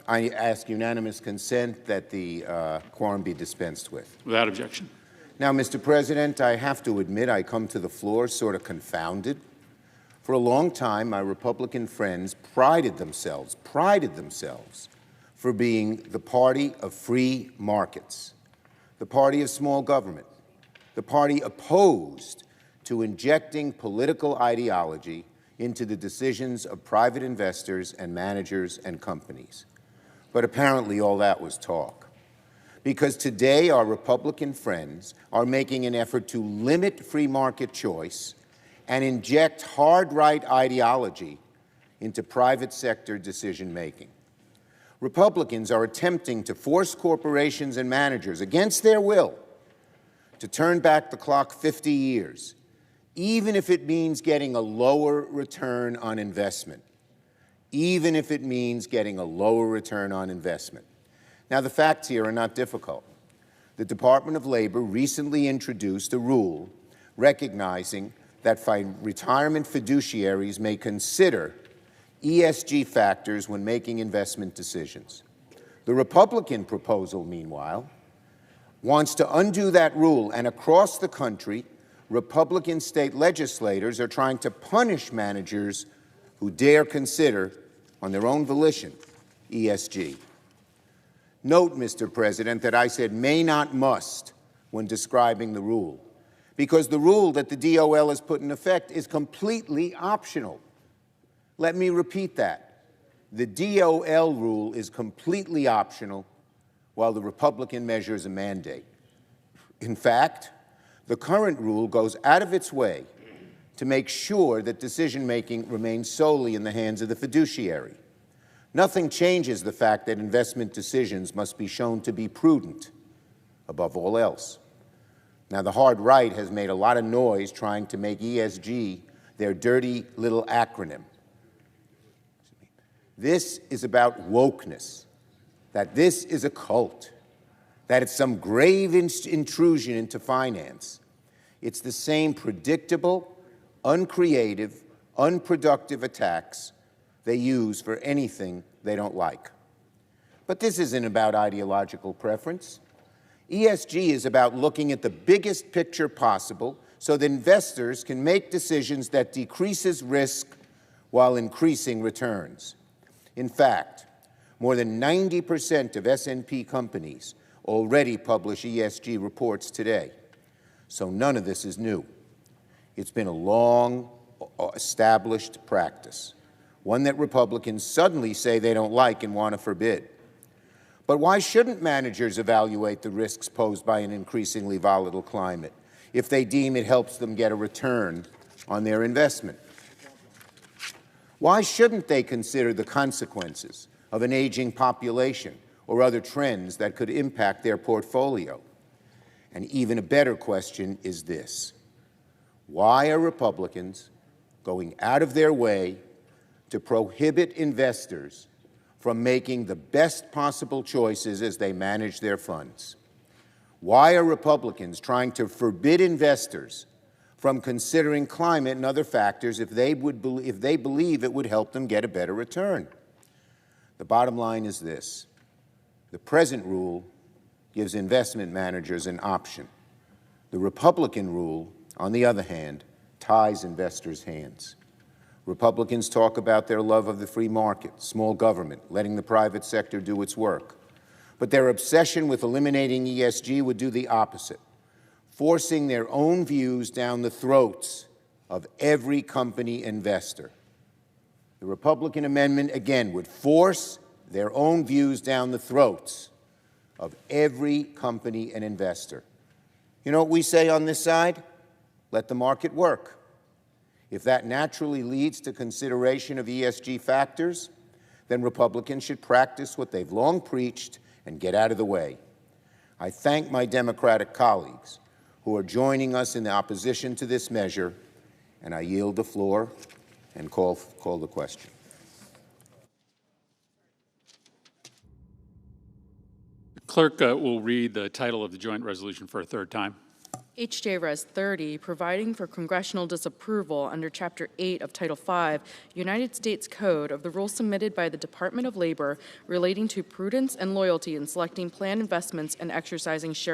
I ask unanimous consent that the quorum be dispensed with. Without objection. Now, Mr. President, I have to admit I come to the floor sort of confounded. For a long time, my Republican friends prided themselves for being the party of free markets, the party of small government, the party opposed to injecting political ideology into the decisions of private investors and managers and companies. But apparently all that was talk. Because today our Republican friends are making an effort to limit free market choice and inject hard right ideology into private sector decision-making. Republicans are attempting to force corporations and managers, against their will, to turn back the clock 50 years, even if it means getting a lower return on investment. Even if it means getting a lower return on investment. Now, the facts here are not difficult. The Department of Labor recently introduced a rule recognizing that retirement fiduciaries may consider ESG factors when making investment decisions. The Republican proposal, meanwhile, wants to undo that rule, and across the country, Republican state legislators are trying to punish managers who dare consider, on their own volition, ESG. Note, Mr. President, that I said may not must when describing the rule, because the rule that the DOL has put in effect is completely optional. Let me repeat that. The DOL rule is completely optional, while the Republican measure is a mandate. In fact, the current rule goes out of its way to make sure that decision-making remains solely in the hands of the fiduciary. Nothing changes the fact that investment decisions must be shown to be prudent, above all else. Now, the hard right has made a lot of noise trying to make ESG their dirty little acronym. This is about wokeness, that this is a cult, that it's some grave intrusion into finance. It's the same predictable, uncreative, unproductive attacks they use for anything they don't like. But this isn't about ideological preference. ESG is about looking at the biggest picture possible so that investors can make decisions that decreases risk while increasing returns. In fact, more than 90% of S&P companies already publish ESG reports today. So none of this is new. It's been a long, established practice, one that Republicans suddenly say they don't like and want to forbid. But why shouldn't managers evaluate the risks posed by an increasingly volatile climate if they deem it helps them get a return on their investment? Why shouldn't they consider the consequences of an aging population or other trends that could impact their portfolio? And even a better question is this: why are Republicans going out of their way to prohibit investors from making the best possible choices as they manage their funds? Why are Republicans trying to forbid investors from considering climate and other factors if they believe it would help them get a better return? The bottom line is this: the present rule gives investment managers an option. The Republican rule, on the other hand, ties investors' hands. Republicans talk about their love of the free market, small government, letting the private sector do its work. But their obsession with eliminating ESG would do the opposite, forcing their own views down the throats of every company investor. The Republican amendment, again, would force their own views down the throats of every company and investor. You know what we say on this side? Let the market work. If that naturally leads to consideration of ESG factors, then Republicans should practice what they've long preached and get out of the way. I thank my Democratic colleagues who are joining us in the opposition to this measure, and I yield the floor and call the question. The clerk will read the title of the joint resolution for a third time. HJ Res 30, providing for congressional disapproval under Chapter 8 of Title 5, United States Code of the rules submitted by the Department of Labor relating to prudence and loyalty in selecting plan investments and exercising share